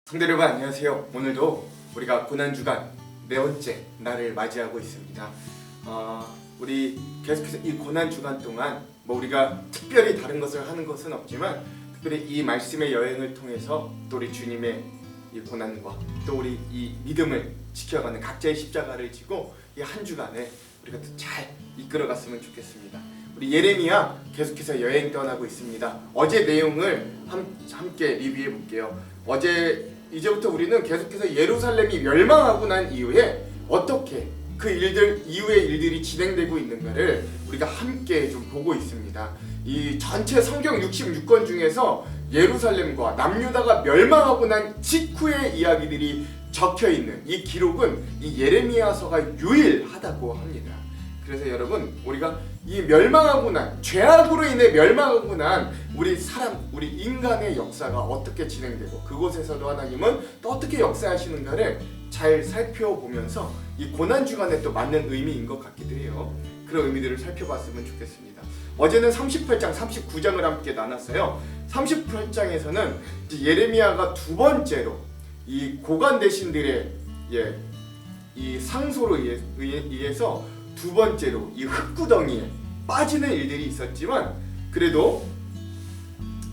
성도 여러분 안녕하세요. 오늘도 우리가 고난주간 네 번째 날을 맞이하고 있습니다. 우리 계속해서 이 고난주간 동안 우리가 특별히 다른 것을 하는 것은 없지만 특별히 이 말씀의 여행을 통해서 또 우리 주님의 이 고난과 또 우리 이 믿음을 지켜가는 각자의 십자가를 지고 이 한 주간을 우리가 또 잘 이끌어갔으면 좋겠습니다. 우리 예레미야 계속해서 여행 떠나고 있습니다. 어제 내용을 함께 리뷰해 볼게요. 이제부터 우리는 계속해서 예루살렘이 멸망하고 난 이후에 어떻게 그 일들 이후의 일들이 진행되고 있는가를 우리가 함께 좀 보고 있습니다. 이 전체 성경 66권 중에서 예루살렘과 남유다가 멸망하고 난 직후의 이야기들이 적혀 있는 이 기록은 이 예레미야서가 유일하다고 합니다. 그래서 여러분 우리가 이 멸망하고 난 죄악으로 인해 멸망하고 난 우리 인간의 역사가 어떻게 진행되고 그곳에서도 하나님은 또 어떻게 역사하시는가를 잘 살펴보면서 이 고난주간에 또 맞는 의미인 것 같기도 해요. 그런 의미들을 살펴봤으면 좋겠습니다. 어제는 38장, 39장을 함께 나눴어요. 38장에서는 예레미야가 두 번째로 이 고관 대신들의 이 상소로 의해서 두 번째로 이 흙구덩이에 빠지는 일들이 있었지만 그래도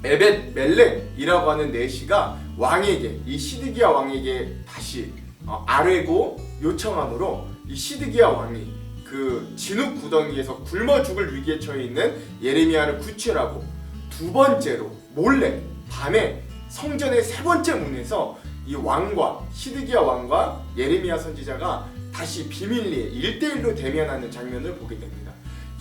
에벳 멜렉이라고 하는 내시가 왕에게 이 시드기야 왕에게 다시 아뢰고 요청함으로 이 시드기야 왕이 그 진흙 구덩이에서 굶어 죽을 위기에 처해 있는 예레미야를 구출하고 두 번째로 몰래 밤에 성전의 세 번째 문에서 이 왕과 시드기야 왕과 예레미야 선지자가 다시 비밀리에 1대1로 대면하는 장면을 보게 됩니다.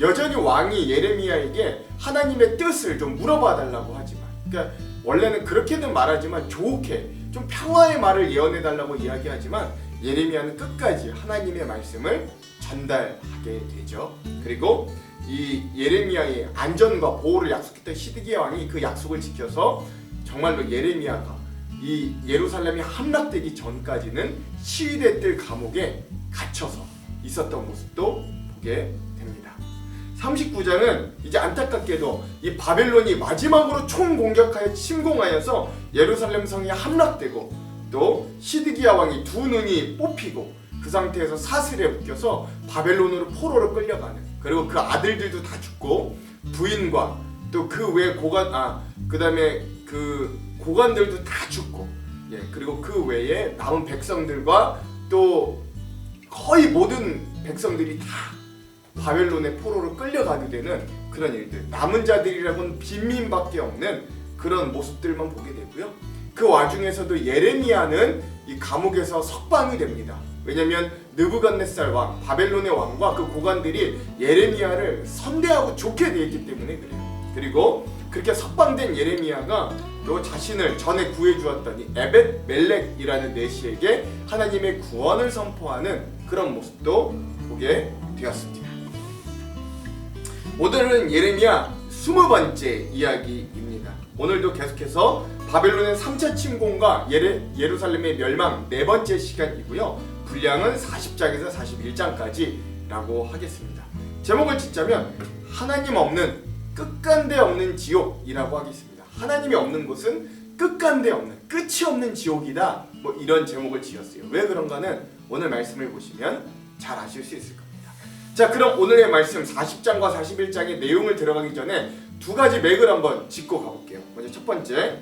여전히 왕이 예레미야에게 하나님의 뜻을 좀 물어봐 달라고 하지만 그러니까 원래는 그렇게는 말하지만 좋게 좀 평화의 말을 예언해 달라고 이야기하지만 예레미야는 끝까지 하나님의 말씀을 전달하게 되죠. 그리고 이 예레미야의 안전과 보호를 약속했던 시드기야 왕이 그 약속을 지켜서 정말로 예레미야가 이 예루살렘이 함락되기 전까지는 시위대들 감옥에 갇혀서 있었던 모습도 보게 됩니다. 39장은 이제 안타깝게도 이 바벨론이 마지막으로 총공격하여 침공하여서 예루살렘 성이 함락되고 또 시드기야 왕이 두 눈이 뽑히고 그 상태에서 사슬에 묶여서 바벨론으로 포로로 끌려가는, 그리고 그 아들들도 다 죽고 부인과 또 그 외 그다음에 그 고관들도 다 죽고 그리고 그 외에 남은 백성들과 또 거의 모든 백성들이 다 바벨론의 포로로 끌려가게 되는 그런 일들, 남은 자들이라고는 빈민밖에 없는 그런 모습들만 보게 되고요. 그 와중에서도 예레미야는 이 감옥에서 석방이 됩니다. 왜냐하면 느부갓네살 왕, 바벨론의 왕과 그 고관들이 예레미야를 선대하고 좋게 되었기 때문에 그래요. 그리고 그렇게 석방된 예레미야가 또 자신을 전에 구해주었던 이 에벳 멜렉이라는 내시에게 하나님의 구원을 선포하는 그런 모습도 보게 되었습니다. 오늘은 예레미야 20번째 이야기입니다. 오늘도 계속해서 바벨론의 3차 침공과 예루살렘의 멸망 4번째 시간이고요. 분량은 40장에서 41장까지라고 하겠습니다. 제목을 짓자면 하나님 없는 끝간데 없는 지옥이라고 하겠습니다. 하나님이 없는 곳은 끝간데 없는, 끝이 없는 지옥이다, 이런 제목을 지었어요. 왜 그런가는 오늘 말씀을 보시면 잘 아실 수 있을 겁니다. 자, 그럼 오늘의 말씀 40장과 41장의 내용을 들어가기 전에 두 가지 맥을 한번 짚고 가볼게요. 먼저 첫 번째,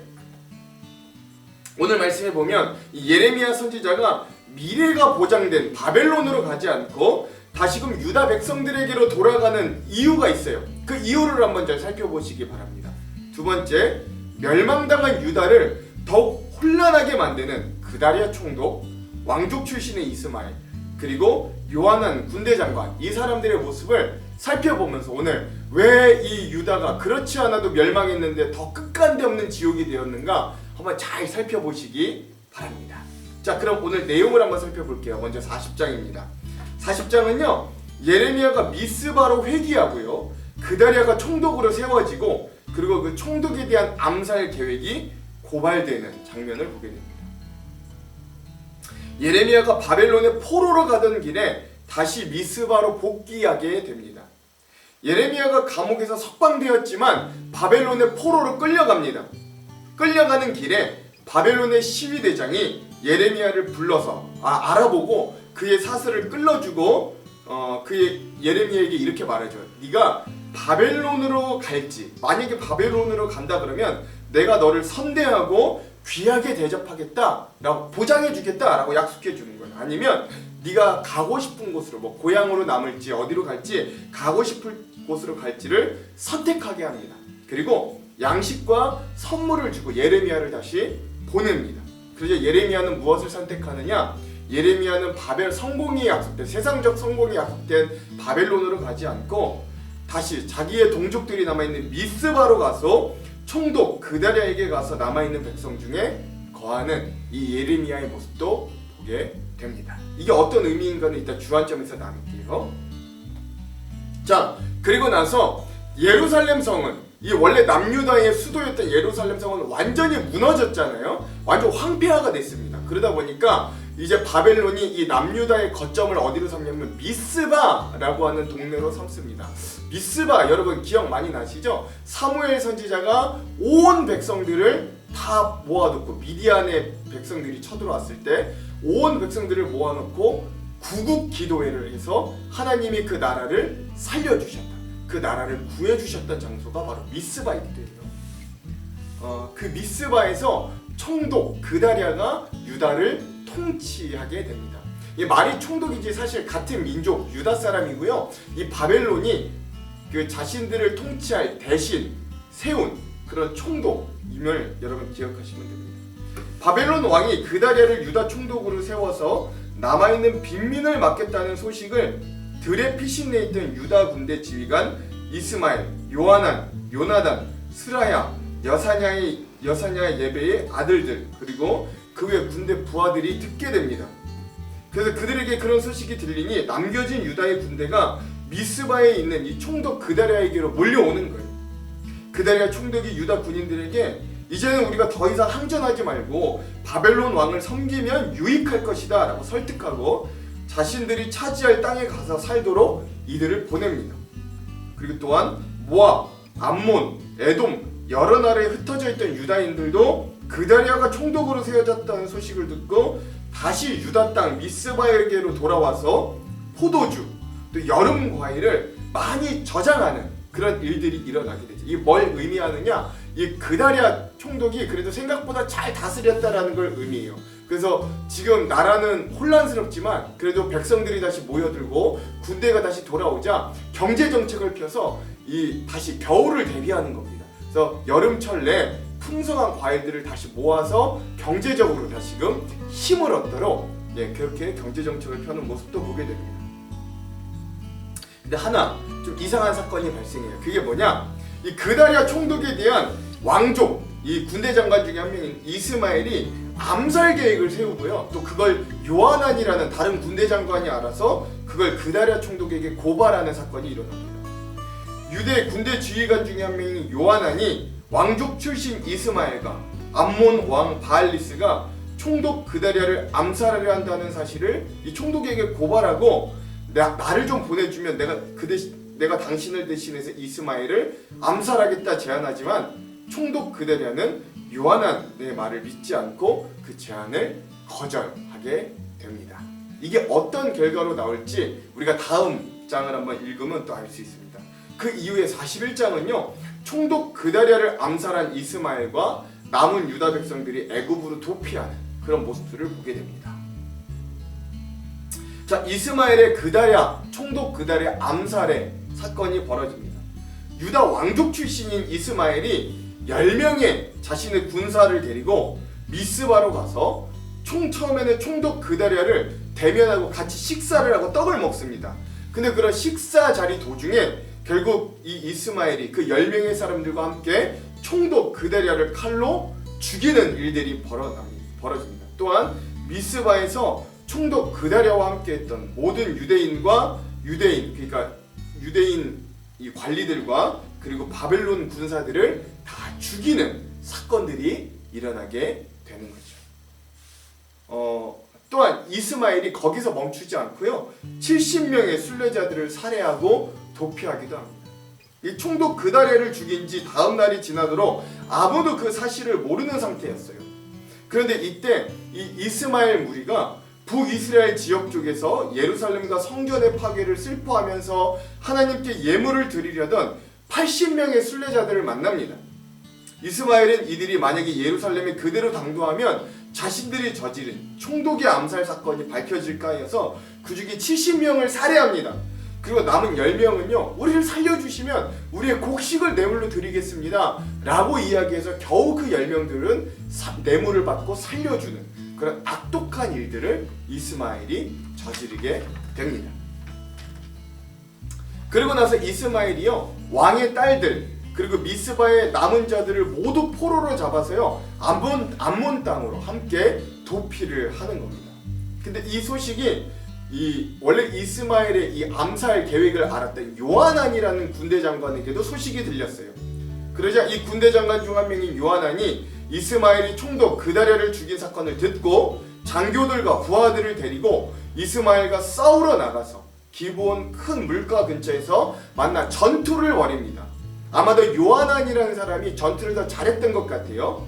오늘 말씀에 보면 이 예레미야 선지자가 미래가 보장된 바벨론으로 가지 않고 다시금 유다 백성들에게로 돌아가는 이유가 있어요. 그 이유를 한번 잘 살펴보시기 바랍니다. 두 번째, 멸망당한 유다를 더욱 혼란하게 만드는 그다리아 총독, 왕족 출신의 이스마엘, 그리고 요하난 군대 장관, 이 사람들의 모습을 살펴보면서 오늘 왜 이 유다가 그렇지 않아도 멸망했는데 더 끝간데 없는 지옥이 되었는가 한번 잘 살펴보시기 바랍니다. 자, 그럼 오늘 내용을 한번 살펴볼게요. 먼저 40장입니다. 40장은요, 예레미야가 미스바로 회귀하고요, 그다리아가 총독으로 세워지고 그리고 그 총독에 대한 암살 계획이 고발되는 장면을 보게 됩니다. 예레미야가 바벨론의 포로로 가던 길에 다시 미스바로 복귀하게 됩니다. 예레미야가 감옥에서 석방되었지만 바벨론의 포로로 끌려갑니다. 끌려가는 길에 바벨론의 시위대장이 예레미야를 불러서 알아보고 그의 사슬을 끌어주고 그의 예레미야에게 이렇게 말해줘요. 네가 바벨론으로 갈지, 만약에 바벨론으로 간다 그러면 내가 너를 선대하고 귀하게 대접하겠다라고 보장해주겠다라고 약속해주는 거예요. 아니면 네가 가고 싶은 곳으로, 뭐 고향으로 남을지 어디로 갈지, 가고 싶은 곳으로 갈지를 선택하게 합니다. 그리고 양식과 선물을 주고 예레미야를 다시 보냅니다. 그래서 예레미야는 무엇을 선택하느냐? 예레미야는 성공이 약속된, 세상적 성공이 약속된 바벨론으로 가지 않고 다시 자기의 동족들이 남아있는 미스바로 가서 총독 그다랴에게 가서 남아있는 백성 중에 거하는 이 예레미야의 모습도 보게 됩니다. 이게 어떤 의미인가는 이따 주안점에서 나눌게요. 자, 그리고 나서 예루살렘 성은, 이 원래 남유다의 수도였던 예루살렘 성은 완전히 무너졌잖아요. 완전 황폐화가 됐습니다. 그러다 보니까 이제 바벨론이 이 남유다의 거점을 어디로 삼냐면 미스바라고 하는 동네로 삼습니다. 미스바, 여러분 기억 많이 나시죠? 사무엘 선지자가 온 백성들을 다 모아놓고, 미디안의 백성들이 쳐들어왔을 때 온 백성들을 모아놓고 구국 기도회를 해서 하나님이 그 나라를 살려주셨다, 그 나라를 구해주셨던 장소가 바로 미스바이기도 해요. 그 미스바에서 총독 그다랴가 유다를 통치하게 됩니다. 이 말이 총독이지 사실 같은 민족 유다 사람이고요. 이 바벨론이 그 자신들을 통치할 대신 세운 그런 총독임을 여러분 기억하시면 됩니다. 바벨론 왕이 그다랴를 유다 총독으로 세워서 남아있는 빈민을 맡겠다는 소식을 들에 피신해 있던 유다 군대 지휘관 이스마엘, 요하난, 요나단, 스라야, 여사냐 예배의 아들들, 그리고 그 외 군대 부하들이 듣게 됩니다. 그래서 그들에게 그런 소식이 들리니 남겨진 유다의 군대가 미스바에 있는 이 총독 그다랴에게로 몰려오는 거예요. 그다랴 총독이 유다 군인들에게 이제는 우리가 더 이상 항전하지 말고 바벨론 왕을 섬기면 유익할 것이다 라고 설득하고 자신들이 차지할 땅에 가서 살도록 이들을 보냅니다. 그리고 또한 모압, 암몬, 에돔 여러 나라에 흩어져 있던 유다인들도 그다랴가 총독으로 세워졌다는 소식을 듣고 다시 유다 땅 미스바에게로 돌아와서 포도주, 또 여름 과일을 많이 저장하는 그런 일들이 일어나게 되죠. 이게 뭘 의미하느냐? 이 그다랴 총독이 그래도 생각보다 잘 다스렸다라는 걸 의미해요. 그래서 지금 나라는 혼란스럽지만 그래도 백성들이 다시 모여들고 군대가 다시 돌아오자 경제 정책을 펴서 다시 겨울을 대비하는 겁니다. 그래서 여름철 내 풍성한 과일들을 다시 모아서 경제적으로 다시금 힘을 얻도록 그렇게 경제 정책을 펴는 모습도 보게 됩니다. 근데 하나 좀 이상한 사건이 발생해요. 그게 뭐냐? 이 그다랴 총독에 대한 왕족, 이 군대 장관 중에 한 명인 이스마엘이 암살 계획을 세우고요. 또 그걸 요하난이라는 다른 군대 장관이 알아서 그걸 그다랴 총독에게 고발하는 사건이 일어납니다. 유대 군대 지휘관 중에 한 명인 요하난이 왕족 출신 이스마엘과 암몬 왕 바알리스가 총독 그다랴를 암살하려 한다는 사실을 이 총독에게 고발하고 나를 좀 보내주면 내가 당신을 대신해서 이스마엘을 암살하겠다 제안하지만 총독 그다랴는 요하난의 말을 믿지 않고 그 제안을 거절하게 됩니다. 이게 어떤 결과로 나올지 우리가 다음 장을 한번 읽으면 또 알 수 있습니다. 그 이후에 41장은요. 총독 그다랴를 암살한 이스마엘과 남은 유다 백성들이 애굽으로 도피하는 그런 모습들을 보게 됩니다. 자, 이스마엘의 총독 그다랴 암살의 사건이 벌어집니다. 유다 왕족 출신인 이스마엘이 10명의 자신의 군사를 데리고 미스바로 가서 처음에는 총독 그다랴를 대면하고 같이 식사를 하고 떡을 먹습니다. 근데 그런 식사 자리 도중에 결국 이 이스마엘이 그 10명의 사람들과 함께 총독 그다랴를 칼로 죽이는 일들이 벌어집니다. 또한 미스바에서 총독 그다랴와 함께 했던 모든 그러니까 유대인 이 관리들과 그리고 바벨론 군사들을 다 죽이는 사건들이 일어나게 되는 거죠. 또한 이스마엘이 거기서 멈추지 않고요. 70명의 순례자들을 살해하고 도피하기도 합니다. 이 총독 그다랴를 죽인 지 다음 날이 지나도록 아무도 그 사실을 모르는 상태였어요. 그런데 이때 이 이스마엘 무리가 북이스라엘 지역 쪽에서 예루살렘과 성전의 파괴를 슬퍼하면서 하나님께 예물을 드리려던 80명의 순례자들을 만납니다. 이스마엘은 이들이 만약에 예루살렘에 그대로 당도하면 자신들이 저지른 총독의 암살 사건이 밝혀질까 해서 그 중에 70명을 살해합니다. 그리고 남은 10명은요, 우리를 살려주시면 우리의 곡식을 뇌물로 드리겠습니다 라고 이야기해서 겨우 그 10명들은 뇌물을 받고 살려주는 그런 악독한 일들을 이스마엘이 저지르게 됩니다. 그리고 나서 이스마엘이요, 왕의 딸들 그리고 미스바의 남은 자들을 모두 포로로 잡아서요, 암몬 땅으로 함께 도피를 하는 겁니다. 근데 이 소식이 원래 이스마엘의 이 암살 계획을 알았던 요하난이라는 군대 장관에게도 소식이 들렸어요. 그러자 이 군대 장관 중 한 명인 요하난이 이스마엘이 총독 그다랴를 죽인 사건을 듣고 장교들과 부하들을 데리고 이스마엘과 싸우러 나가서 기브온 큰 물가 근처에서 만나 전투를 벌입니다. 아마도 요하난이라는 사람이 전투를 더 잘했던 것 같아요.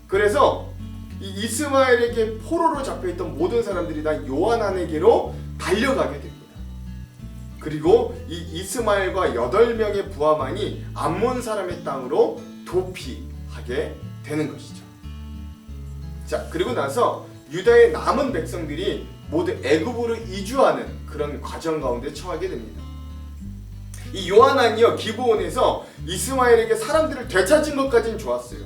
그래서 이 이스마엘에게 포로로 잡혀있던 모든 사람들이 다 요하난에게로 달려가게 됩니다. 그리고 이 이스마엘과 8명의 부하만이 암몬 사람의 땅으로 도피하게 되는 것이죠. 자, 그리고 나서 유다의 남은 백성들이 모두 애굽으로 이주하는 그런 과정 가운데 처하게 됩니다. 이 요하난이요, 기브온에서 이스마엘에게 사람들을 되찾은 것까지는 좋았어요.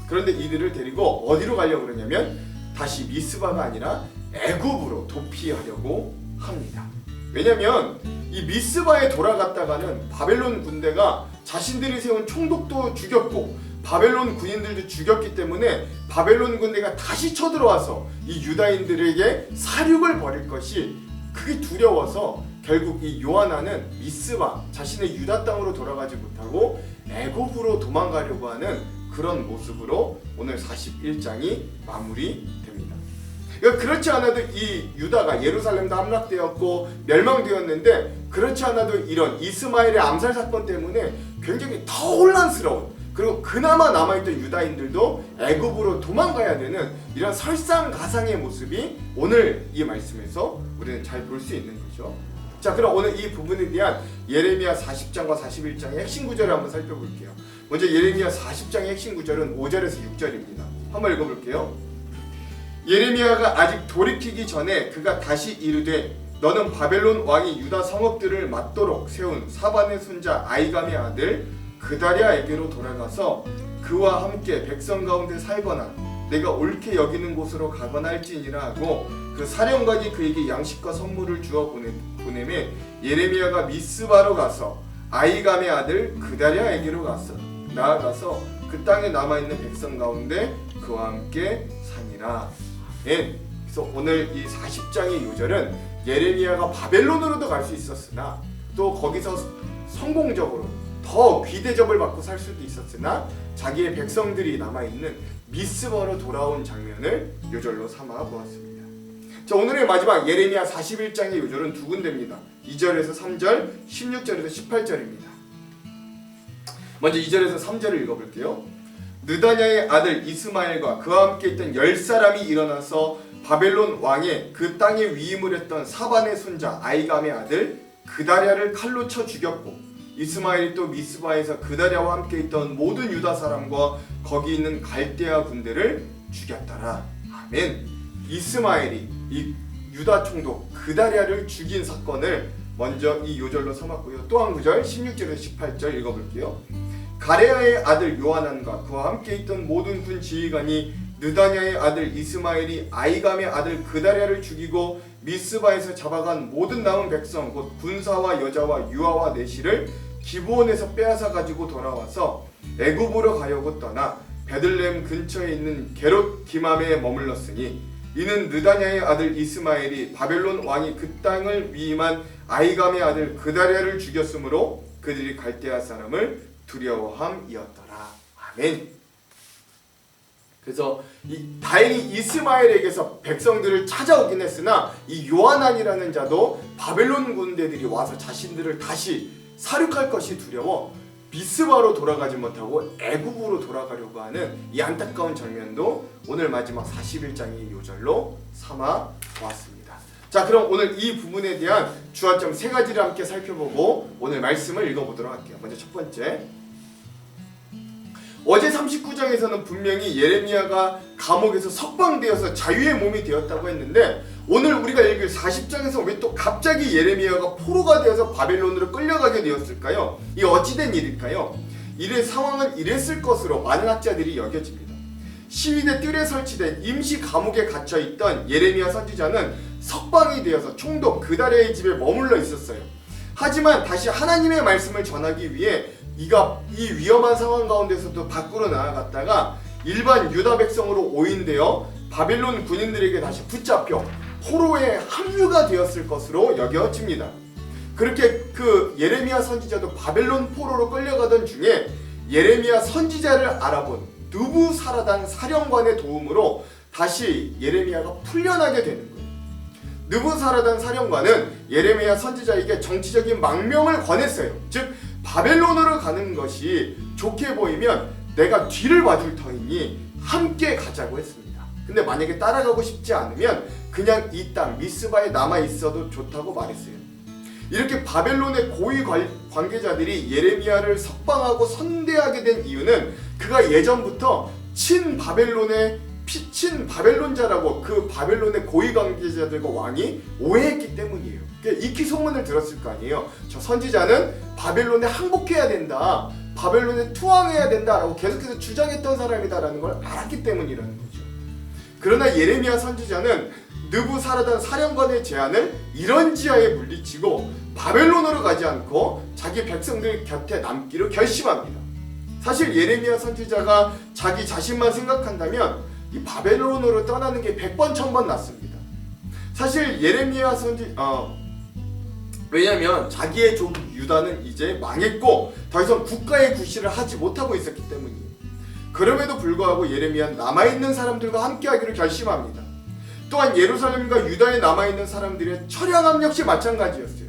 그런데 이들을 데리고 어디로 가려고 그러냐면 다시 미스바가 아니라 애굽으로 도피하려고 합니다. 왜냐면 이 미스바에 돌아갔다가는 바벨론 군대가 자신들이 세운 총독도 죽였고 바벨론 군인들도 죽였기 때문에 바벨론 군대가 다시 쳐들어와서 이 유다인들에게 사륙을 벌일 것이 그게 두려워서 결국 이 요하난은 미스바 자신의 유다 땅으로 돌아가지 못하고 애굽으로 도망가려고 하는 그런 모습으로 오늘 41장이 마무리됩니다. 그러니까 그렇지 않아도 이 유다가 예루살렘도 함락되었고 멸망되었는데 그렇지 않아도 이런 이스마엘의 암살 사건 때문에 굉장히 더 혼란스러운, 그리고 그나마 남아있던 유다인들도 애굽으로 도망가야 되는 이런 설상가상의 모습이 오늘 이 말씀에서 우리는 잘 볼 수 있는 거죠. 자, 그럼 오늘 이 부분에 대한 예레미야 40장과 41장의 핵심 구절을 한번 살펴볼게요. 먼저 예레미야 40장의 핵심 구절은 5절에서 6절입니다. 한번 읽어볼게요. 예레미야가 아직 돌이키기 전에 그가 다시 이르되 너는 바벨론 왕이 유다 성읍들을 맞도록 세운 사반의 손자 아이감의 아들 그다랴에게로 돌아가서 그와 함께 백성 가운데 살거나 내가 옳게 여기는 곳으로 가거나 할지니라 하고 그 사령관이 그에게 양식과 선물을 주어 보내매 예레미야가 미스바로 가서 아이감의 아들 그다랴에게로 나아가서 그 땅에 남아있는 백성 가운데 그와 함께 사니라. 예. 그래서 오늘 이 40장의 요절은 예레미야가 바벨론으로도 갈 수 있었으나 또 거기서 성공적으로 더 귀대접을 받고 살 수도 있었으나 자기의 백성들이 남아있는 미스바로 돌아온 장면을 요절로 삼아 보았습니다. 자, 오늘의 마지막 예레미야 41장의 요절은 두 군데입니다. 2절에서 3절, 16절에서 18절입니다. 먼저 2절에서 3절을 읽어볼게요. 느다냐의 아들 이스마엘과 그와 함께 있던 10사람이 일어나서 바벨론 왕의 그 땅에 위임을 했던 사반의 손자 아이감의 아들 그다랴를 칼로 쳐 죽였고 이스마엘이 또 미스바에서 그다랴와 함께 있던 모든 유다 사람과 거기 있는 갈대아 군대를 죽였더라. 아멘. 이스마엘이 이 유다 총독 그다랴를 죽인 사건을 먼저 이 요절로 삼았고요. 또 한 구절 16절에서 18절 읽어볼게요. 가레아의 아들 요하난과 그와 함께 있던 모든 군 지휘관이 느다냐의 아들 이스마엘이 아이감의 아들 그다랴를 죽이고 미스바에서 잡아간 모든 남은 백성 곧 군사와 여자와 유아와 내시를 기브온에서 빼앗아 가지고 돌아와서 애굽으로 가려고 떠나 베들레헴 근처에 있는 게롯 기맘에 머물렀으니 이는 느다냐의 아들 이스마엘이 바벨론 왕이 그 땅을 위임한 아이감의 아들 그다랴를 죽였으므로 그들이 갈대아 사람을 두려워함이었더라. 아멘. 그래서 다행히 이스마엘에게서 백성들을 찾아오긴 했으나 이 요하난이라는 자도 바벨론 군대들이 와서 자신들을 다시 사륙할 것이 두려워 미스바로 돌아가지 못하고 애굽으로 돌아가려고 하는 이 안타까운 장면도 오늘 마지막 41장의 요절로 삼아 보았습니다. 자, 그럼 오늘 이 부분에 대한 주안점 3가지를 함께 살펴보고 오늘 말씀을 읽어보도록 할게요. 먼저 첫 번째, 어제 39장에서는 분명히 예레미야가 감옥에서 석방되어서 자유의 몸이 되었다고 했는데 오늘 우리가 읽을 40장에서 왜 또 갑자기 예레미야가 포로가 되어서 바벨론으로 끌려가게 되었을까요? 이게 어찌된 일일까요? 이의 상황은 이랬을 것으로 많은 학자들이 여겨집니다. 시위대 뜰에 설치된 임시 감옥에 갇혀있던 예레미야 선지자는 석방이 되어서 총독 그다랴의 집에 머물러 있었어요. 하지만 다시 하나님의 말씀을 전하기 위해 이가 이 위험한 상황 가운데서도 밖으로 나아갔다가 일반 유다 백성으로 오인되어 바벨론 군인들에게 다시 붙잡혀 포로에 합류가 되었을 것으로 여겨집니다. 그렇게 그 예레미야 선지자도 바벨론 포로로 끌려가던 중에 예레미야 선지자를 알아본 느부사라단 사령관의 도움으로 다시 예레미야가 풀려나게 되는 거예요. 느부사라단 사령관은 예레미야 선지자에게 정치적인 망명을 권했어요. 즉 바벨론으로 가는 것이 좋게 보이면 내가 뒤를 봐줄 터이니 함께 가자고 했습니다. 근데 만약에 따라가고 싶지 않으면 그냥 이 땅 미스바에 남아있어도 좋다고 말했어요. 이렇게 바벨론의 고위 관계자들이 예레미야를 석방하고 선대하게 된 이유는 그가 예전부터 친바벨론자라고 그 바벨론의 고위 관계자들과 왕이 오해했기 때문이에요. 익히 소문을 들었을 거 아니에요. 저 선지자는 바벨론에 항복해야 된다, 바벨론에 투항해야 된다라고 계속해서 주장했던 사람이다라는 걸 알았기 때문이라는 거죠. 그러나 예레미야 선지자는 느부사라단 사령관의 제안을 이런지하에 물리치고 바벨론으로 가지 않고 자기 백성들 곁에 남기로 결심합니다. 사실 예레미야 선지자가 자기 자신만 생각한다면 이 바벨론으로 떠나는 게 100번 1000번 낫습니다. 사실 예레미야 왜냐면 자기의 족 유다는 이제 망했고 더 이상 국가의 구실을 하지 못하고 있었기 때문이에요. 그럼에도 불구하고 예레미야는 남아있는 사람들과 함께하기로 결심합니다. 또한 예루살렘과 유다에 남아있는 사람들의 처량함 역시 마찬가지였어요.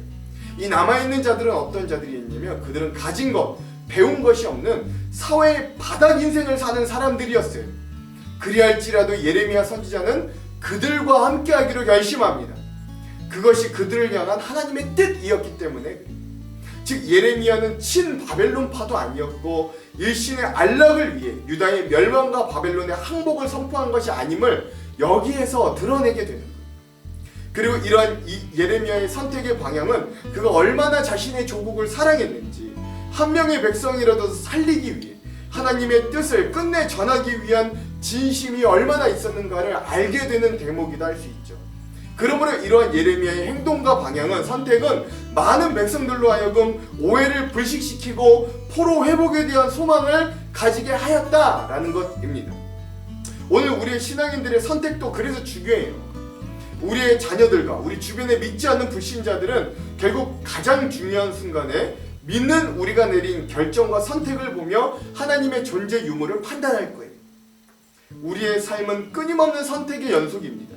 이 남아있는 자들은 어떤 자들이었냐면 그들은 가진 것, 배운 것이 없는 사회의 바닥 인생을 사는 사람들이었어요. 그리할지라도 예레미야 선지자는 그들과 함께하기로 결심합니다. 그것이 그들을 향한 하나님의 뜻이었기 때문에, 즉 예레미야는 친바벨론파도 아니었고 일신의 안락을 위해 유다의 멸망과 바벨론의 항복을 선포한 것이 아님을 여기에서 드러내게 되는 거예요. 그리고 이러한 예레미야의 선택의 방향은 그가 얼마나 자신의 조국을 사랑했는지, 한 명의 백성이라도 살리기 위해 하나님의 뜻을 끝내 전하기 위한 진심이 얼마나 있었는가를 알게 되는 대목이다 할 수 있죠. 그러므로 이러한 예레미야의 행동과 방향은, 선택은 많은 백성들로 하여금 오해를 불식시키고 포로 회복에 대한 소망을 가지게 하였다라는 것입니다. 오늘 우리의 신앙인들의 선택도 그래서 중요해요. 우리의 자녀들과 우리 주변에 믿지 않는 불신자들은 결국 가장 중요한 순간에 믿는 우리가 내린 결정과 선택을 보며 하나님의 존재 유무를 판단할 거예요. 우리의 삶은 끊임없는 선택의 연속입니다.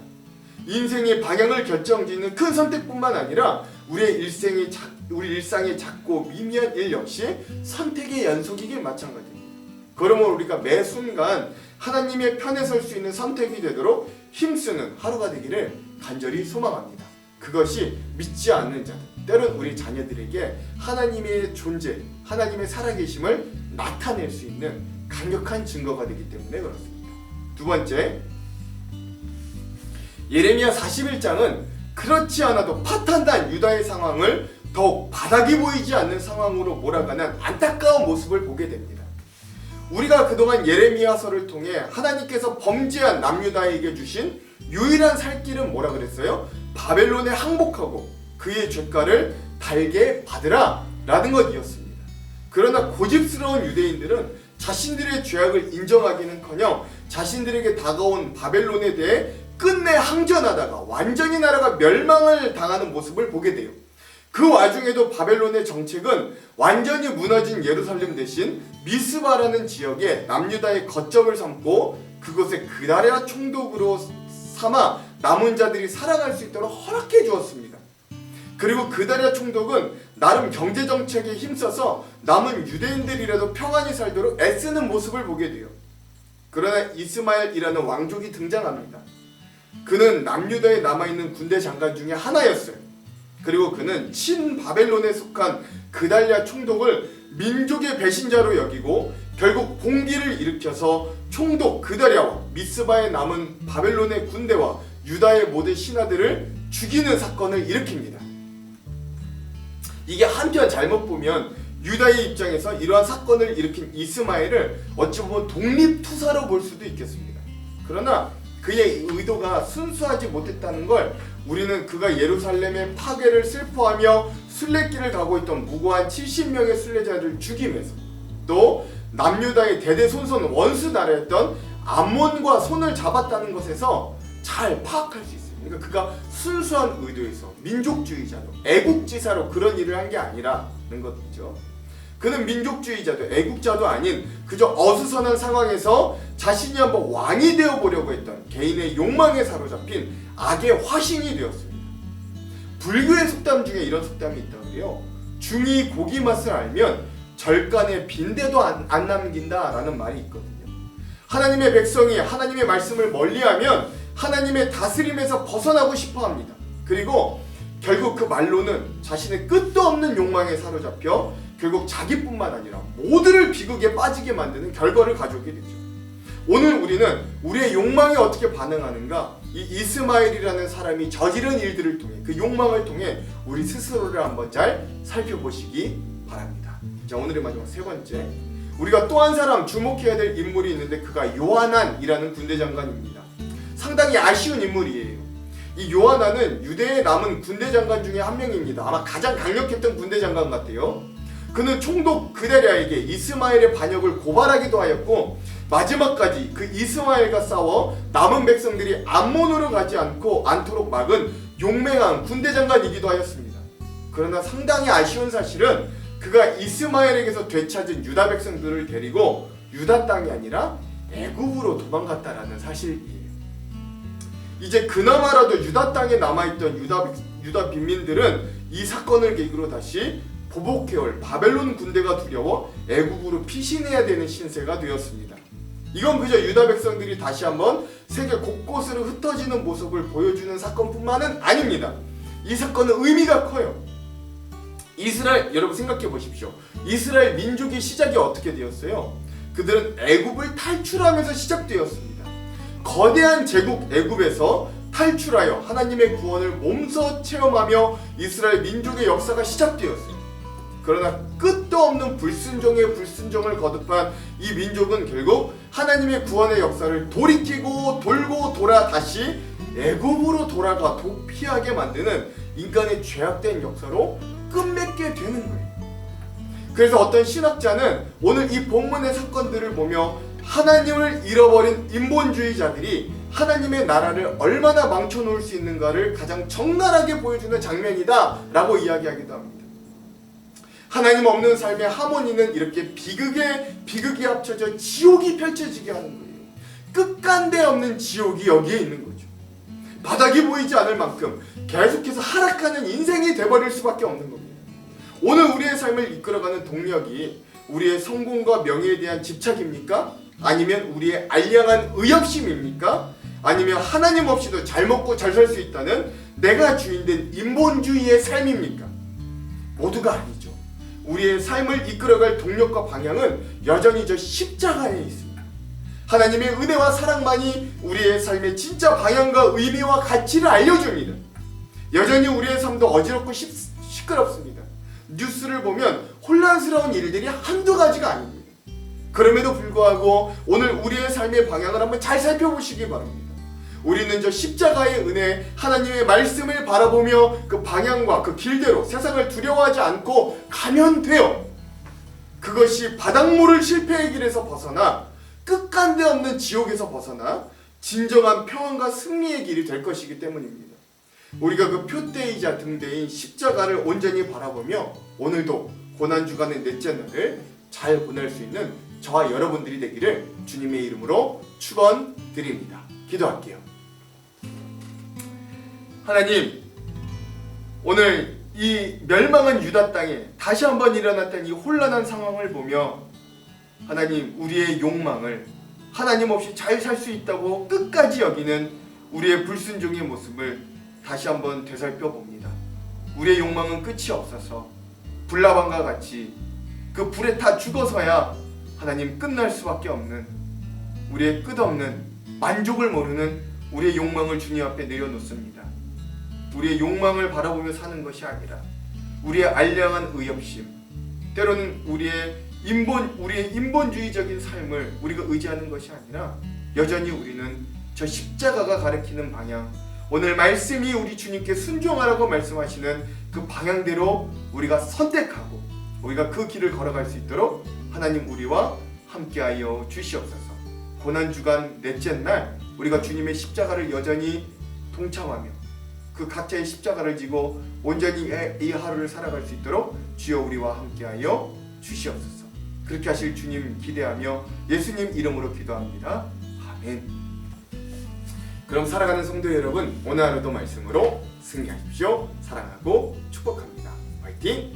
인생의 방향을 결정짓는 큰 선택뿐만 아니라 우리 일상의 작고 미미한 일 역시 선택의 연속이긴 마찬가지입니다. 그러므로 우리가 매 순간 하나님의 편에 설 수 있는 선택이 되도록 힘쓰는 하루가 되기를 간절히 소망합니다. 그것이 믿지 않는 자들, 때론 우리 자녀들에게 하나님의 존재, 하나님의 살아계심을 나타낼 수 있는 강력한 증거가 되기 때문에 그렇습니다. 두 번째, 예레미야 41장은 그렇지 않아도 파탄난 유다의 상황을 더욱 바닥이 보이지 않는 상황으로 몰아가는 안타까운 모습을 보게 됩니다. 우리가 그동안 예레미야서를 통해 하나님께서 범죄한 남유다에게 주신 유일한 살 길은 뭐라 그랬어요? 바벨론에 항복하고 그의 죄가를 달게 받으라 라는 것이었습니다. 그러나 고집스러운 유대인들은 자신들의 죄악을 인정하기는커녕 자신들에게 다가온 바벨론에 대해 끝내 항전하다가 완전히 나라가 멸망을 당하는 모습을 보게 돼요. 그 와중에도 바벨론의 정책은 완전히 무너진 예루살렘 대신 미스바라는 지역에 남유다의 거점을 삼고 그곳에 그다랴 총독으로 삼아 남은 자들이 살아갈 수 있도록 허락해 주었습니다. 그리고 그다랴 총독은 나름 경제정책에 힘써서 남은 유대인들이라도 평안히 살도록 애쓰는 모습을 보게 돼요. 그러나 이스마엘이라는 왕족이 등장합니다. 그는 남유다에 남아있는 군대 장관 중에 하나였어요. 그리고 그는 친바벨론에 속한 그달랴 총독을 민족의 배신자로 여기고 결국 봉기를 일으켜서 총독 그달랴와 미스바에 남은 바벨론의 군대와 유다의 모든 신하들을 죽이는 사건을 일으킵니다. 이게 한편 잘못 보면 유다의 입장에서 이러한 사건을 일으킨 이스마엘을 어찌 보면 독립투사로 볼 수도 있겠습니다. 그러나 그의 의도가 순수하지 못했다는 걸 우리는 그가 예루살렘의 파괴를 슬퍼하며 순례길을 가고 있던 무고한 70명의 순례자를 죽이면서 또 남유다의 대대손손 원수 나라였던 암몬과 손을 잡았다는 것에서 잘 파악할 수 있어요. 그러니까 그가 순수한 의도에서 민족주의자로 애국지사로 그런 일을 한 게 아니라는 것이죠. 그는 민족주의자도 애국자도 아닌 그저 어수선한 상황에서 자신이 한번 왕이 되어보려고 했던 개인의 욕망에 사로잡힌 악의 화신이 되었습니다. 불교의 속담 중에 이런 속담이 있다고 해요. 중이 고기 맛을 알면 절간에 빈대도 안 남긴다 라는 말이 있거든요. 하나님의 백성이 하나님의 말씀을 멀리하면 하나님의 다스림에서 벗어나고 싶어합니다. 그리고 결국 그 말로는 자신의 끝도 없는 욕망에 사로잡혀 결국 자기뿐만 아니라 모두를 비극에 빠지게 만드는 결과를 가져오게 되죠. 오늘 우리는 우리의 욕망에 어떻게 반응하는가, 이 이스마엘이라는 사람이 저지른 일들을 통해 그 욕망을 통해 우리 스스로를 한번 잘 살펴보시기 바랍니다. 자, 오늘의 마지막 세 번째, 우리가 또 한 사람 주목해야 될 인물이 있는데 그가 요하난이라는 군대 장관입니다. 상당히 아쉬운 인물이에요. 이 요하난은 유대에 남은 군대 장관 중에 한 명입니다. 아마 가장 강력했던 군대 장관 같아요. 그는 총독 그달랴에게 이스마엘의 반역을 고발하기도 하였고 마지막까지 그 이스마엘과 싸워 남은 백성들이 암몬으로 가지 않도록 막은 용맹한 군대 장관이기도 하였습니다. 그러나 상당히 아쉬운 사실은 그가 이스마엘에게서 되찾은 유다 백성들을 데리고 유다 땅이 아니라 애굽으로 도망갔다라는 사실이에요. 이제 그나마라도 유다 땅에 남아있던 유다 빈민들은 이 사건을 계기로 다시 보복해올 바벨론 군대가 두려워 애굽으로 피신해야 되는 신세가 되었습니다. 이건 그저 유다 백성들이 다시 한번 세계 곳곳으로 흩어지는 모습을 보여주는 사건뿐만은 아닙니다. 이 사건은 의미가 커요. 이스라엘, 여러분 생각해 보십시오. 이스라엘 민족의 시작이 어떻게 되었어요? 그들은 애굽을 탈출하면서 시작되었습니다. 거대한 제국 애굽에서 탈출하여 하나님의 구원을 몸소 체험하며 이스라엘 민족의 역사가 시작되었어요. 그러나 끝도 없는 불순종의 불순종을 거듭한 이 민족은 결국 하나님의 구원의 역사를 돌이키고 돌고 돌아 다시 애굽으로 돌아가 도피하게 만드는 인간의 죄악된 역사로 끝맺게 되는 거예요. 그래서 어떤 신학자는 오늘 이 본문의 사건들을 보며 하나님을 잃어버린 인본주의자들이 하나님의 나라를 얼마나 망쳐놓을 수 있는가를 가장 적나라하게 보여주는 장면이다 라고 이야기하기도 합니다. 하나님 없는 삶의 하모니는 이렇게 비극이 합쳐져 지옥이 펼쳐지게 하는 거예요. 끝간데 없는 지옥이 여기에 있는 거죠. 바닥이 보이지 않을 만큼 계속해서 하락하는 인생이 돼버릴 수밖에 없는 겁니다. 오늘 우리의 삶을 이끌어가는 동력이 우리의 성공과 명예에 대한 집착입니까? 아니면 우리의 알량한 의협심입니까? 아니면 하나님 없이도 잘 먹고 잘 살 수 있다는 내가 주인된 인본주의의 삶입니까? 모두가 아니죠. 우리의 삶을 이끌어갈 동력과 방향은 여전히 저 십자가에 있습니다. 하나님의 은혜와 사랑만이 우리의 삶의 진짜 방향과 의미와 가치를 알려줍니다. 여전히 우리의 삶도 어지럽고 시끄럽습니다. 뉴스를 보면 혼란스러운 일들이 한두 가지가 아닙니다. 그럼에도 불구하고 오늘 우리의 삶의 방향을 한번 잘 살펴보시기 바랍니다. 우리는 저 십자가의 은혜, 하나님의 말씀을 바라보며 그 방향과 그 길대로 세상을 두려워하지 않고 가면 돼요. 그것이 바닥모를 실패의 길에서 벗어나 끝간데 없는 지옥에서 벗어나 진정한 평안과 승리의 길이 될 것이기 때문입니다. 우리가 그 표대이자 등대인 십자가를 온전히 바라보며 오늘도 고난주간의 넷째 날을 잘 보낼 수 있는 저와 여러분들이 되기를 주님의 이름으로 축원드립니다. 기도할게요. 하나님, 오늘 이 이 멸망한 유다 땅에 다시 한번 일어났던 이 혼란한 상황을 보며 하나님, 우리의 욕망을 하나님 없이 잘 살 수 있다고 끝까지 여기는 우리의 불순종의 모습을 다시 한번 되살펴 봅니다. 우리의 욕망은 끝이 없어서 불나방과 같이 그 불에 다 죽어서야 하나님 끝날 수밖에 없는, 우리의 끝없는 만족을 모르는 우리의 욕망을 주님 앞에 내려놓습니다. 우리의 욕망을 바라보며 사는 것이 아니라 우리의 알량한 의협심, 때로는 우리의 인본주의적인 삶을 우리가 의지하는 것이 아니라 여전히 우리는 저 십자가가 가리키는 방향, 오늘 말씀이 우리 주님께 순종하라고 말씀하시는 그 방향대로 우리가 선택하고 우리가 그 길을 걸어갈 수 있도록 하나님 우리와 함께하여 주시옵소서. 고난주간 넷째 날 우리가 주님의 십자가를 여전히 동참하며 그 각자의 십자가를 지고 온전히 이 하루를 살아갈 수 있도록 주여 우리와 함께하여 주시옵소서. 그렇게 하실 주님 기대하며 예수님 이름으로 기도합니다. 아멘. 그럼 살아가는 성도 여러분, 오늘 하루도 말씀으로 승리하십시오. 사랑하고 축복합니다. 화이팅!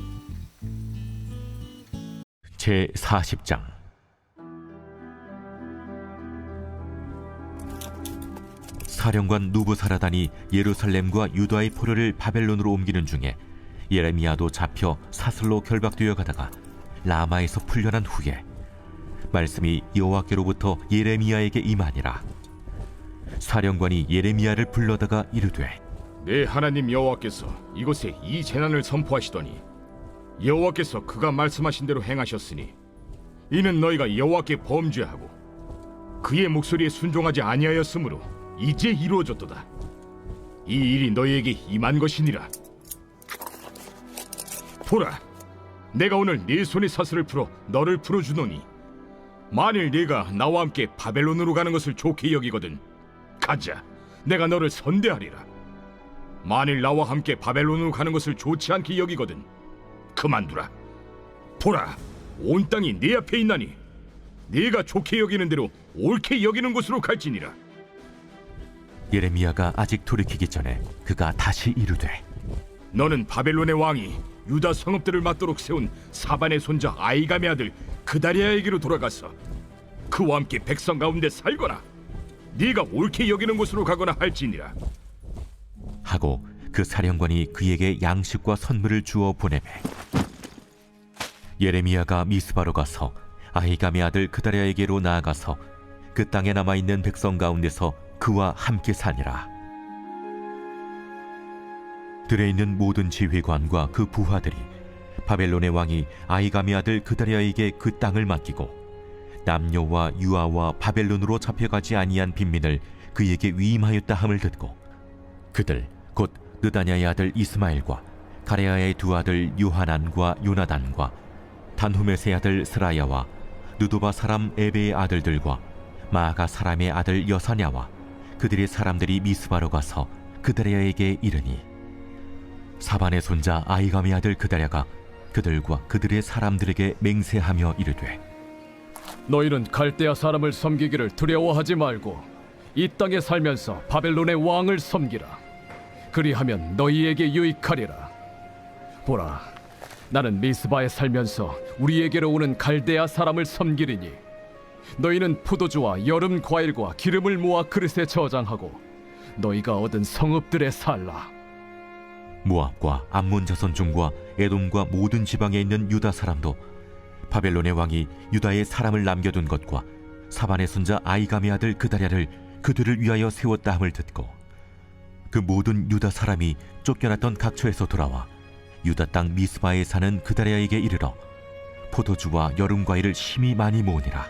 제40장 사령관 누부사라단이 예루살렘과 유다의 포로를 바벨론으로 옮기는 중에 예레미야도 잡혀 사슬로 결박되어 가다가 라마에서 풀려난 후에 말씀이 여호와께로부터 예레미야에게 임하니라. 사령관이 예레미야를 불러다가 이르되, 내 하나님 여호와께서 이곳에 이 재난을 선포하시더니 여호와께서 그가 말씀하신 대로 행하셨으니 이는 너희가 여호와께 범죄하고 그의 목소리에 순종하지 아니하였으므로 이제 이루어졌도다. 이 일이 너희에게 임한 것이니라. 보라, 내가 오늘 네 손의 사슬을 풀어 너를 풀어주노니 만일 네가 나와 함께 바벨론으로 가는 것을 좋게 여기거든 가자, 내가 너를 선대하리라. 만일 나와 함께 바벨론으로 가는 것을 좋지 않게 여기거든 그만두라. 보라, 온 땅이 네 앞에 있나니 네가 좋게 여기는 대로 옳게 여기는 곳으로 갈지니라. 예레미야가 아직 돌이키기 전에 그가 다시 이르되, 너는 바벨론의 왕이 유다 성읍들을 맞도록 세운 사반의 손자 아이감의 아들 그다리아에게로 돌아가서 그와 함께 백성 가운데 살거나 네가 옳게 여기는 곳으로 가거나 할지니라. 하고 그 사령관이 그에게 양식과 선물을 주어 보내매 예레미야가 미스바로 가서 아히감의 아들 그다리아에게로 나아가서 그 땅에 남아있는 백성 가운데서 그와 함께 사니라. 들에 있는 모든 지휘관과 그 부하들이 바벨론의 왕이 아히감의 아들 그다리아에게 그 땅을 맡기고 남녀와 유아와 바벨론으로 잡혀가지 아니한 빈민을 그에게 위임하였다 함을 듣고 그들 곧 느다냐의 아들 이스마엘과 가레아의 두 아들 요하난과 요나단과 단후메스의 아들 스라야와 느도바 사람 에베의 아들들과 마아가 사람의 아들 여사냐와 그들의 사람들이 미스바로 가서 그다리아에게 이르니 사반의 손자 아히감의 아들 그다리아가 그들과 그들의 사람들에게 맹세하며 이르되, 너희는 갈대아 사람을 섬기기를 두려워하지 말고 이 땅에 살면서 바벨론의 왕을 섬기라. 그리하면 너희에게 유익하리라. 보라, 나는 미스바에 살면서 우리에게로 오는 갈대아 사람을 섬기리니 너희는 포도주와 여름 과일과 기름을 모아 그릇에 저장하고 너희가 얻은 성읍들에 살라. 모압과 암몬 자손 중과 에돔과 모든 지방에 있는 유다 사람도 바벨론의 왕이 유다에 사람을 남겨둔 것과 사반의 손자 아히감의 아들 그다리아를 그들을 위하여 세웠다 함을 듣고 그 모든 유다 사람이 쫓겨났던 각처에서 돌아와 유다 땅 미스바에 사는 그다리아에게 이르러 포도주와 여름 과일을 심히 많이 모으니라.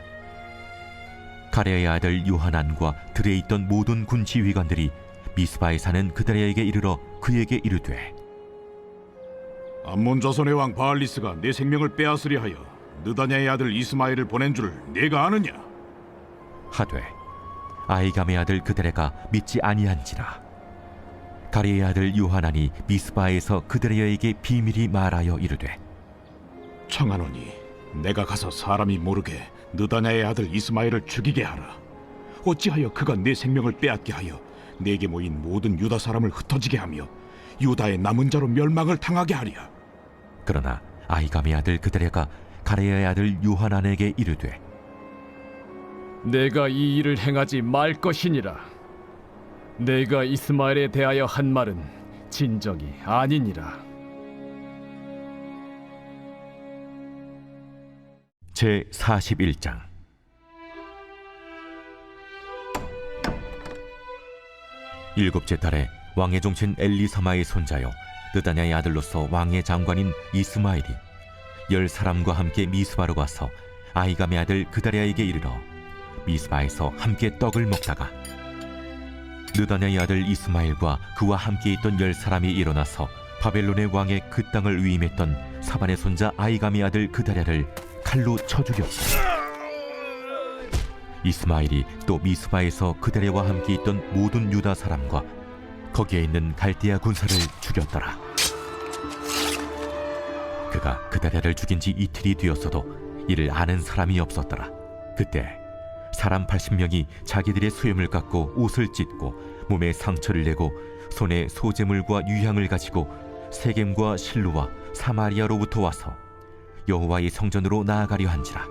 가레아의 아들 요하난과 들에 있던 모든 군 지휘관들이 미스바에 사는 그다리아에게 이르러 그에게 이르되, 암몬 자손의 왕 바알리스가 내 생명을 빼앗으려 하여 느다냐의 아들 이스마엘을 보낸 줄 네가 아느냐? 하되 아히감의 아들 그다리아가 믿지 아니한지라. 가레아의 아들 요하난이 미스바에서 그다리아에게 비밀히 말하여 이르되, 청하노니 내가 가서 사람이 모르게 느다냐의 아들 이스마엘을 죽이게 하라. 어찌하여 그가 내 생명을 빼앗게 하여 내게 모인 모든 유다 사람을 흩어지게 하며 유다의 남은 자로 멸망을 당하게 하랴. 그러나 아히감의 아들 그다랴가 가레야의 아들 요하난에게 이르되 내가 이 일을 행하지 말 것이니라. 내가 이스마엘에 대하여 한 말은 진정이 아니니라. 제 41장. 일곱째 달에 왕의 종친 엘리사마의 손자요 느다냐의 아들로서 왕의 장관인 이스마엘이 10사람과 함께 미스바로 가서 아히감의 아들 그다랴에게 이르러 미스바에서 함께 떡을 먹다가 느다냐의 아들 이스마엘과 그와 함께 있던 10사람이 일어나서 바벨론의 왕의 그 땅을 위임했던 사반의 손자 아히감의 아들 그다랴를 칼로 쳐 죽였고 이스마엘이 또 미스바에서 그다랴와 함께 있던 모든 유다 사람과 거기에 있는 갈대아 군사를 죽였더라. 그가 그다랴를 죽인 지 이틀이 되었어도 이를 아는 사람이 없었더라. 그때 사람 80명이 자기들의 수염을 깎고 옷을 찢고 몸에 상처를 내고 손에 소재물과 유향을 가지고 세겜과 실로와 사마리아로부터 와서 여호와의 성전으로 나아가려 한지라.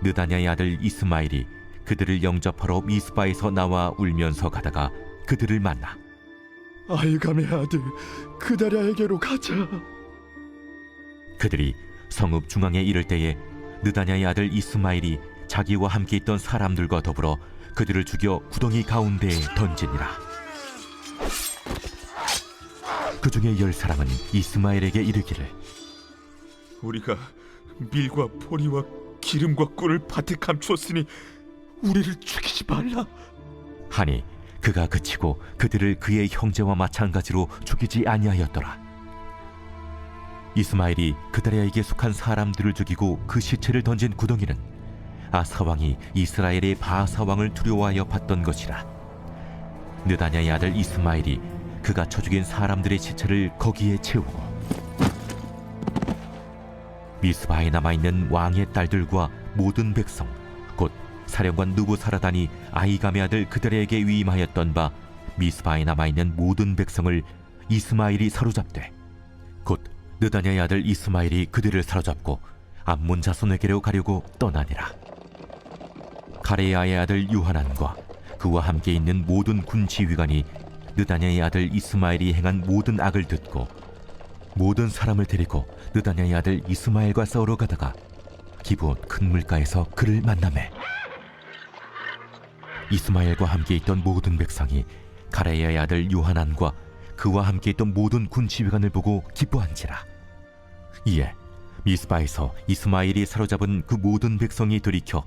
느다냐의 아들 이스마엘이 그들을 영접하러 미스바에서 나와 울면서 가다가 그들을 만나 아히감의 아들 그다랴에게로 가자. 그들이 성읍 중앙에 이를 때에 느다냐의 아들 이스마엘이 자기와 함께 있던 사람들과 더불어 그들을 죽여 구덩이 가운데에 던지니라. 그 중에 10사람은 이스마엘에게 이르기를 우리가 밀과 포니와 기름과 꿀을 밭에 감추었으니 우리를 죽이지 말라. 하니 그가 그치고 그들을 그의 형제와 마찬가지로 죽이지 아니하였더라. 이스마엘이 그다랴에게 속한 사람들을 죽이고 그 시체를 던진 구덩이는 아사 왕이 이스라엘의 바하사 왕을 두려워하여 봤던 것이라. 느다냐의 아들 이스마엘이 그가 쳐 죽인 사람들의 시체를 거기에 채우고 미스바에 남아있는 왕의 딸들과 모든 백성 곧 사령관 느부사라단이 아히감의 아들 그다랴에게 위임하였던 바 미스바에 남아있는 모든 백성을 이스마엘이 사로잡되 곧 느다냐의 아들 이스마엘이 그들을 사로잡고 암몬 자손에게로 가려고 떠나니라. 가레야의 아들 요하난과 그와 함께 있는 모든 군 지휘관이 느다냐의 아들 이스마엘이 행한 모든 악을 듣고 모든 사람을 데리고 느다냐의 아들 이스마엘과 싸우러 가다가 기브온 큰 물가에서 그를 만나매 이스마엘과 함께 있던 모든 백성이 가레야의 아들 요하난과 그와 함께 있던 모든 군 지휘관을 보고 기뻐한지라. 이에 미스바에서 이스마엘이 사로잡은 그 모든 백성이 돌이켜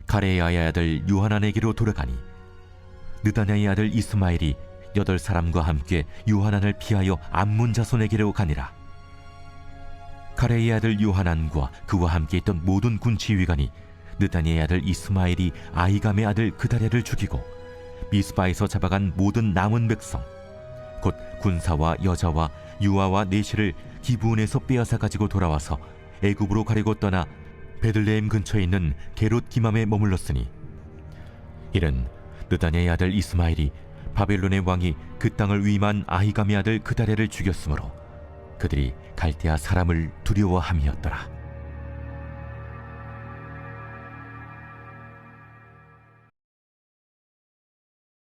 가레야의 아들 요하난에게로 돌아가니 느다냐의 아들 이스마엘이 8사람과 함께 요하난을 피하여 암몬 자손에게로 가니라. 가레야의 아들 요하난과 그와 함께 있던 모든 군 지휘관이 느다냐의 아들 이스마엘이 아히감의 아들 그다랴를 죽이고 미스바에서 잡아간 모든 남은 백성 곧 군사와 여자와 유아와 내시를 기브온에서 빼앗아 가지고 돌아와서 애굽으로 가려고 떠나 베들레헴 근처에 있는 게롯 기맘에 머물렀으니 이는 느다냐의 아들 이스마엘이 바벨론의 왕이 그 땅을 위임한 아히감의 아들 그다랴를 죽였으므로 그들이 갈대아 사람을 두려워함이었더라.